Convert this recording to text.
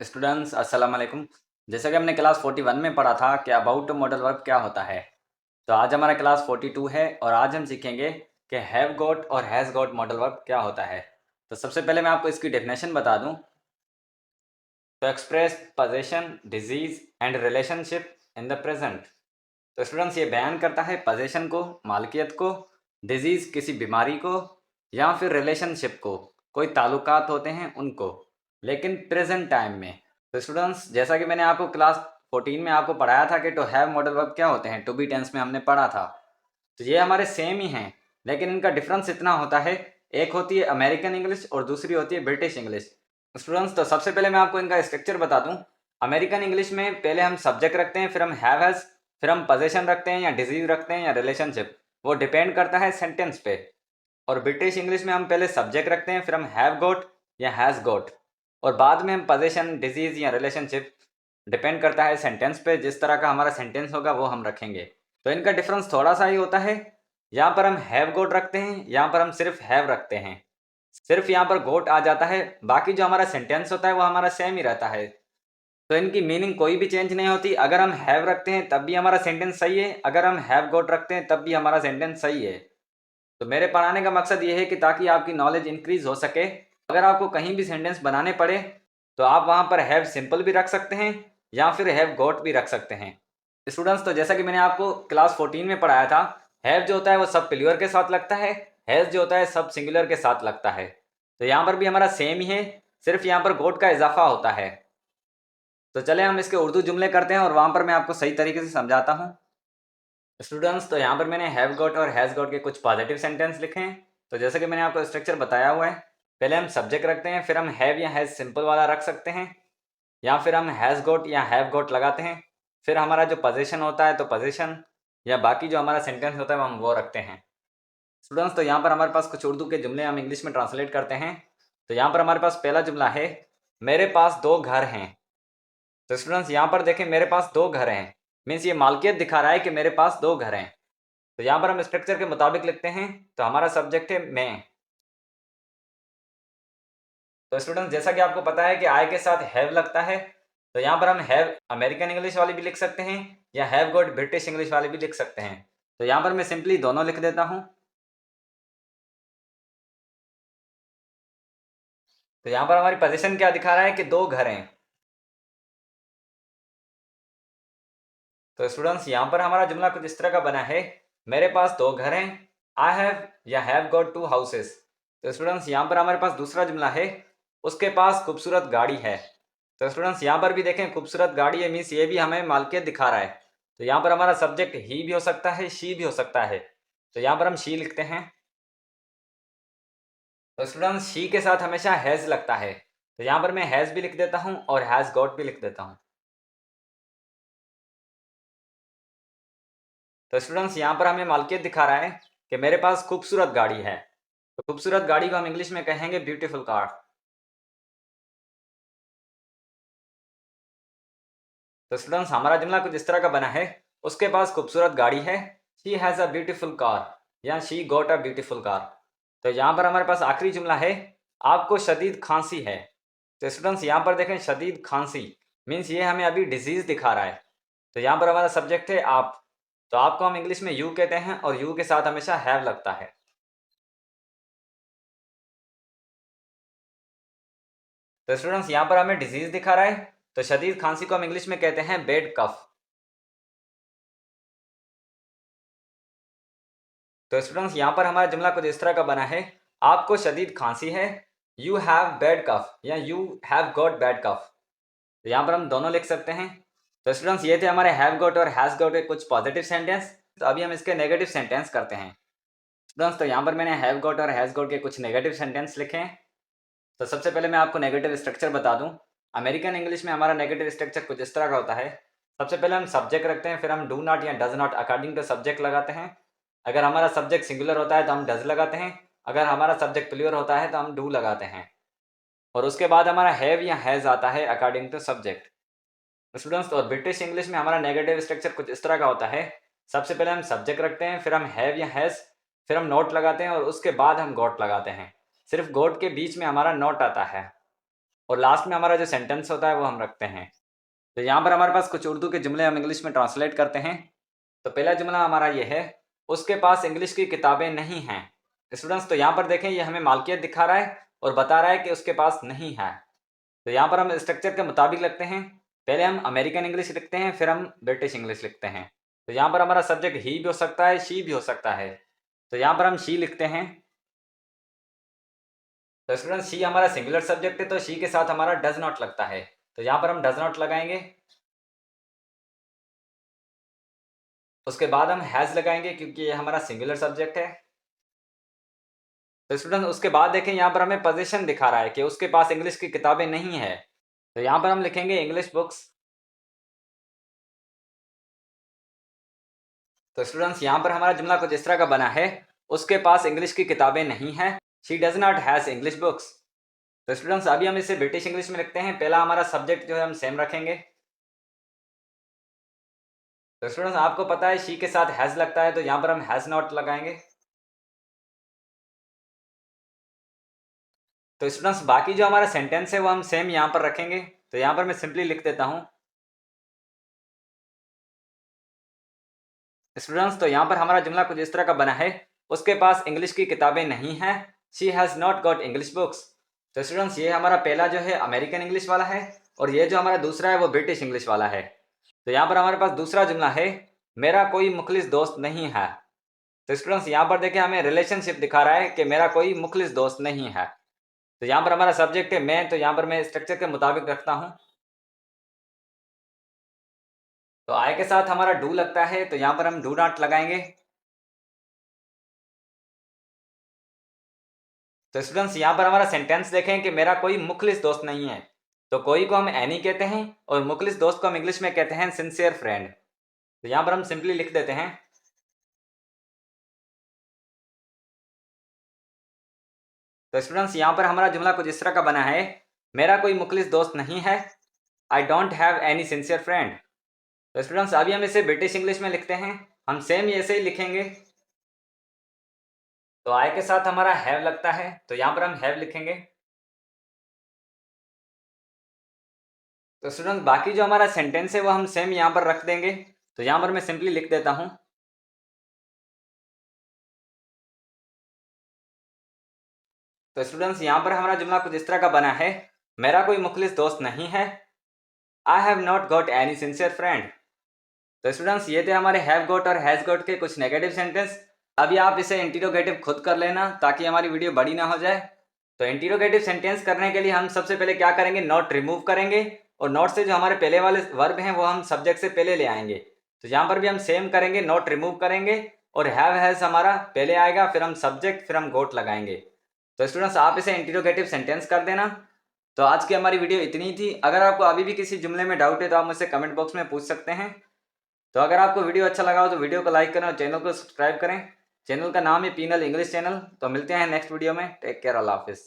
Students अस्सलाम वालेकुम। जैसा कि हमने क्लास 41 में पढ़ा था कि अबाउट मॉडल वर्ब क्या होता है, तो आज हमारा क्लास 42 है और आज हम सीखेंगे कि हैव गॉट और हैज़ गॉट मॉडल वर्ब क्या होता है। तो सबसे पहले मैं आपको इसकी डेफिनेशन बता दूं। तो express possession, disease and relationship in the present. तो स्टूडेंट्स ये बयान करता है पोजेशन को, मालकियत को, डिजीज किसी बीमारी को, या फिर रिलेशनशिप को, कोई ताल्लुकात होते हैं उनको, लेकिन प्रेजेंट टाइम में। तो स्टूडेंट्स जैसा कि मैंने आपको क्लास 14 में आपको पढ़ाया था कि टू हैव मॉडल वर्ब क्या होते हैं, टू बी टेंस में हमने पढ़ा था। तो ये हमारे सेम ही हैं, लेकिन इनका डिफरेंस इतना होता है, एक होती है अमेरिकन इंग्लिश और दूसरी होती है ब्रिटिश इंग्लिश। स्टूडेंट्स तो सबसे पहले मैं आपको इनका स्ट्रक्चर बता दूं। अमेरिकन इंग्लिश में पहले हम सब्जेक्ट रखते हैं, फिर हम हैव हैज, फिर हम पोजेशन रखते हैं या डिजीज रखते हैं या रिलेशनशिप, वो डिपेंड करता है सेंटेंस पे। और ब्रिटिश इंग्लिश में हम पहले सब्जेक्ट रखते हैं, फिर हम हैव गॉट या हैज़ गॉट, और बाद में हम पोजेशन, डिजीज या रिलेशनशिप, डिपेंड करता है सेंटेंस पे, जिस तरह का हमारा सेंटेंस होगा वो हम रखेंगे। तो इनका डिफरेंस थोड़ा सा ही होता है। यहाँ पर हम हैव गॉट रखते हैं, यहाँ पर हम सिर्फ हैव रखते हैं। सिर्फ यहाँ पर गॉट आ जाता है, बाकी जो हमारा सेंटेंस होता है वो हमारा सेम ही रहता है। तो इनकी मीनिंग कोई भी चेंज नहीं होती। अगर हम हैव रखते हैं तब भी हमारा सेंटेंस सही है, अगर हम हैव गॉट रखते हैं तब भी हमारा सेंटेंस सही है। तो मेरे पढ़ाने का मकसद ये है कि ताकि आपकी नॉलेज इंक्रीज हो सके। अगर आपको कहीं भी सेंटेंस बनाने पड़े तो आप वहाँ पर हैव सिंपल भी रख सकते हैं या फिर हैव गॉट भी रख सकते हैं। स्टूडेंट्स तो जैसा कि मैंने आपको क्लास 14 में पढ़ाया था, हैव जो होता है वो सब प्लूरल के साथ लगता है, हैज़ जो होता है सब सिंगुलर के साथ लगता है। तो यहाँ पर भी हमारा सेम ही है, सिर्फ यहाँ पर गॉट का इजाफा होता है। तो चले हम इसके उर्दू जुमले करते हैं और वहाँ पर मैं आपको सही तरीके से समझाता हूँ। स्टूडेंट्स तो यहाँ पर मैंने हैव गॉट और हैज़ गॉट के कुछ पॉजिटिव सेंटेंस लिखे हैं। तो जैसे कि मैंने आपको स्ट्रक्चर बताया हुआ है, पहले हम सब्जेक्ट रखते हैं, फिर हम हैव या हैज़ सिंपल वाला रख सकते हैं, या फिर हम हैज़ गॉट या हैव गॉट लगाते हैं। फिर हमारा जो पोजीशन होता है तो पोजीशन, या बाकी जो हमारा सेंटेंस होता है हम वो रखते हैं। स्टूडेंट्स तो यहाँ पर हमारे पास कुछ उर्दू के जुमले हम इंग्लिश में ट्रांसलेट करते हैं। तो यहाँ पर हमारे पास पहला जुमला है, मेरे पास दो घर हैं। तो स्टूडेंट्स यहाँ पर देखें, मेरे पास दो घर हैं मीन्स ये मालकियत दिखा रहा है कि मेरे पास दो घर हैं। तो यहाँ पर हम स्ट्रक्चर के मुताबिक लिखते हैं। तो हमारा सब्जेक्ट है मैं। तो स्टूडेंट्स जैसा कि आपको पता है कि आई के साथ हैव लगता है, तो यहाँ पर हम हैव अमेरिकन इंग्लिश वाली भी लिख सकते हैं या हैव गॉट ब्रिटिश इंग्लिश वाली भी लिख सकते हैं। तो यहाँ पर मैं सिंपली दोनों लिख देता हूँ। तो यहाँ पर हमारी पोजीशन क्या दिखा रहा है कि दो घर हैं। तो स्टूडेंट्स यहाँ पर हमारा जुमला कुछ इस तरह का बना है, मेरे पास दो घर हैं, आई हैव या हैव गॉट टू हाउसेस। तो स्टूडेंट्स यहाँ पर हमारे पास दूसरा जुमला है, उसके पास खूबसूरत गाड़ी है। तो स्टूडेंट्स यहाँ पर भी देखें, खूबसूरत गाड़ी है मीन्स ये भी हमें मालकियत दिखा रहा है। तो यहाँ पर हमारा सब्जेक्ट ही भी हो सकता है, शी भी हो सकता है। तो यहाँ पर हम शी लिखते हैं। तो स्टूडेंट्स शी के साथ हमेशा हैज़ लगता है, तो यहाँ पर मैं हैज़ भी लिख देता हूँ और हैज़ गॉट भी लिख देता हूँ। तो स्टूडेंट्स यहाँ पर हमें मालकियत दिखा रहा है कि मेरे पास खूबसूरत गाड़ी है। तो खूबसूरत गाड़ी को हम इंग्लिश में कहेंगे ब्यूटीफुल कार। तो स्टूडेंट्स हमारा जुमला कुछ इस तरह का बना है, उसके पास खूबसूरत गाड़ी है, she has a beautiful car या she got a beautiful car. तो यहाँ पर हमारे पास आखिरी जुमला है, आपको शदीद खांसी है। तो स्टूडेंट्स यहाँ पर देखें, शदीद खांसी मीन्स ये हमें अभी डिजीज दिखा रहा है। तो यहाँ पर हमारा सब्जेक्ट है आप। तो आपको हम इंग्लिश में यू कहते हैं और यू के साथ हमेशा हैव लगता है। तो स्टूडेंट्स यहाँ पर हमें डिजीज दिखा रहा है, तो शदीद खांसी को हम इंग्लिश में कहते हैं बेड कफ। तो स्टूडेंट्स यहाँ पर हमारा जुमला कुछ इस तरह का बना है, आपको शदीद खांसी है, यू हैव बैड कफ या यू हैव गॉट बैड कफ। तो यहाँ पर हम दोनों लिख सकते हैं। तो स्टूडेंट्स ये थे हमारे हैव गॉट और हैज़ गॉट के कुछ पॉजिटिव सेंटेंस। तो अभी हम इसके नेगेटिव सेंटेंस करते हैं। स्टूडेंट्स तो यहाँ पर मैंने हैव गॉट और हैज़ गॉट के कुछ नेगेटिव सेंटेंस लिखे हैं। तो सबसे पहले मैं आपको नेगेटिव स्ट्रक्चर बता दूं। अमेरिकन इंग्लिश में हमारा नेगेटिव स्ट्रक्चर कुछ इस तरह का होता है, सबसे पहले हम सब्जेक्ट रखते हैं, फिर हम डू नॉट या does not according to subject लगाते हैं। अगर हमारा सब्जेक्ट सिंगुलर होता है तो हम डज लगाते हैं, अगर हमारा सब्जेक्ट प्लूरल होता है तो हम डू लगाते हैं, और उसके बाद हमारा हैव या हैज़ आता है अकॉर्डिंग टू सब्जेक्ट। स्टूडेंट्स और ब्रिटिश इंग्लिश में हमारा नेगेटिव स्ट्रक्चर कुछ इस तरह का होता है, सबसे पहले हम सब्जेक्ट रखते हैं, फिर हम हैव या हैज़, फिर हम नोट लगाते हैं और उसके बाद हम गॉट लगाते हैं। सिर्फ गॉट के बीच में हमारा नोट आता है, और लास्ट में हमारा जो सेंटेंस होता है वो हम रखते हैं। तो यहाँ पर हमारे पास कुछ उर्दू के जुमले हम इंग्लिश में ट्रांसलेट करते हैं। तो पहला जुमला हमारा ये है, उसके पास इंग्लिश की किताबें नहीं हैं। स्टूडेंट्स, तो यहाँ पर देखें, ये हमें मालकियत दिखा रहा है और बता रहा है कि उसके पास नहीं है। तो यहाँ पर हम स्ट्रक्चर के मुताबिक लिखते हैं। पहले हम अमेरिकन इंग्लिश लिखते हैं, फिर हम ब्रिटिश इंग्लिश लिखते हैं। तो यहाँ पर हमारा सब्जेक्ट ही भी हो सकता है, शी भी हो सकता है। तो यहाँ पर हम शी लिखते हैं। तो स्टूडेंट, शी हमारा सिंगुलर सब्जेक्ट है, तो शी के साथ हमारा डज नॉट लगता है। तो यहाँ पर हम डज नॉट लगाएंगे। उसके बाद हम हैज़ लगाएंगे क्योंकि ये हमारा सिंगुलर सब्जेक्ट है। तो स्टूडेंट, उसके बाद देखें, यहाँ पर हमें पोजीशन दिखा रहा है कि उसके पास इंग्लिश की किताबें नहीं है। तो यहाँ पर हम लिखेंगे इंग्लिश बुक्स। तो स्टूडेंट्स, यहाँ पर हमारा जुमला कुछ इस तरह का बना है, उसके पास इंग्लिश की किताबें नहीं है। She does not has English books. तो स्टूडेंट्स, अभी हम इसे ब्रिटिश इंग्लिश में लिखते हैं। पहला हमारा सब्जेक्ट जो है हम सेम रखेंगे। तो स्टूडेंट्स, आपको पता है शी के साथ हैज लगता है, तो यहाँ पर हम हैज नॉट लगाएंगे। तो स्टूडेंट्स, बाकी जो हमारा सेंटेंस है वो हम सेम यहाँ पर रखेंगे। तो यहाँ पर मैं सिंपली लिख देता हूँ। स्टूडेंट्स, तो यहाँ पर हमारा जुमला कुछ इस तरह का बना है, उसके पास इंग्लिश की किताबें नहीं हैं। She has not got English books. तो स्टूडेंट्स, ये हमारा पहला जो है अमेरिकन इंग्लिश वाला है और ये जो हमारा दूसरा है वो ब्रिटिश इंग्लिश वाला है। तो यहाँ पर हमारे पास दूसरा जुमला है, मेरा कोई मुखलिस दोस्त नहीं है। तो स्टूडेंट्स, यहाँ पर देखिए हमें रिलेशनशिप दिखा रहा है कि मेरा कोई मुखलिस दोस्त नहीं है। तो यहाँ पर हमारा सब्जेक्ट है मैं, तो यहाँ पर मैं स्ट्रक्चर के मुताबिक रखता हूँ। तो आई के साथ हमारा डू लगता है, तो यहाँ पर हम डू नॉट लगाएंगे। तो स्टूडेंट्स, यहाँ पर हमारा सेंटेंस देखें कि मेरा कोई मुखलिस दोस्त नहीं है। तो कोई को हम एनी कहते हैं और मुखलिस दोस्त को हम इंग्लिश में कहते हैं सिंसियर फ्रेंड। तो यहाँ पर हम सिंपली लिख देते हैं। तो स्टूडेंट्स, यहाँ पर हमारा जुमला कुछ इस तरह का बना है, मेरा कोई मुखलिस दोस्त नहीं है। I don't have any sincere friend. तो स्टूडेंट्स, अभी हम इसे ब्रिटिश इंग्लिश में लिखते हैं। हम सेम ऐसे ही लिखेंगे। तो आई के साथ हमारा हैव लगता है, तो यहाँ पर हम हैव लिखेंगे। तो स्टूडेंट्स, बाकी जो हमारा सेंटेंस है वो हम सेम यहाँ पर रख देंगे। तो यहाँ पर मैं सिंपली लिख देता हूँ। तो स्टूडेंट्स, यहाँ पर हमारा जुमला कुछ इस तरह का बना है, मेरा कोई मुखलिस दोस्त नहीं है। I have not got any sincere friend. तो स्टूडेंट्स, ये थे हमारे हैव गॉट और हैज़ गॉट के कुछ नेगेटिव सेंटेंस। अभी आप इसे इंटीरोगेटिव खुद कर लेना ताकि हमारी वीडियो बड़ी ना हो जाए। तो इंटीरोगेटिव सेंटेंस करने के लिए हम सबसे पहले क्या करेंगे, नॉट रिमूव करेंगे और नॉट से जो हमारे पहले वाले वर्ब हैं वो हम सब्जेक्ट से पहले ले आएंगे। तो यहाँ पर भी हम सेम करेंगे, नॉट रिमूव करेंगे और हैव हैज़ हमारा पहले आएगा, फिर हम सब्जेक्ट, फिर हम गोट लगाएंगे। तो स्टूडेंट्स, आप इसे इंटीरोगेटिव सेंटेंस कर देना। तो आज की हमारी वीडियो इतनी ही थी। अगर आपको अभी भी किसी जुमले में डाउट है तो आप मुझसे कमेंट बॉक्स में पूछ सकते हैं। तो अगर आपको वीडियो अच्छा लगा हो तो वीडियो को लाइक करें और चैनल को सब्सक्राइब करें। चैनल का नाम है पीनल इंग्लिश चैनल। तो मिलते हैं नेक्स्ट वीडियो में। टेक केयर, अल्लाह हाफिज़।